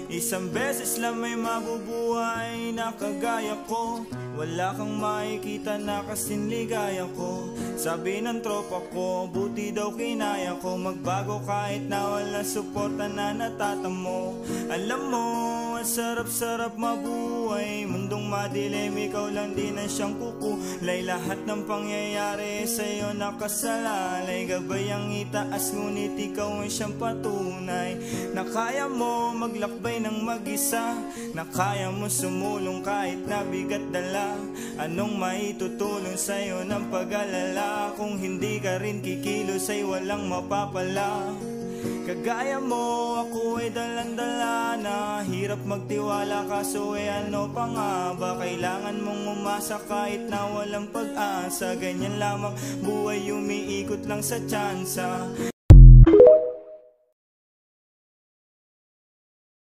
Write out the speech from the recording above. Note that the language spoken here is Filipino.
Isang beses lang may mabubuhay na kagaya ko. Wala kang makikita na kasing ligaya ko. Sabi ng tropa ko, buti daw kinaya ko magbago kahit na wala suporta na natatamo. Alam mo, ang sarap-sarap mabuhay. Mundong madilim, ikaw lang din ang siyang kukulay. Lahat ng pangyayari sa'yo nakasalalay. Gabay ang itaas, ngunit ikaw ang siyang patunay na kaya mo maglakbay ng mag-isa, na kaya mo sumulong kahit na bigat dala. Anong maitutulong sa'yo ng pag-alala kung hindi ka rin kikilos ay walang mapapala? Kagaya mo, ako ay dalang-dala na hirap magtiwala, kaso ano pa nga ba? Kailangan mong umasa kahit na walang pag-asa. Ganyan lamang buhay, umiikot lang sa tsansa.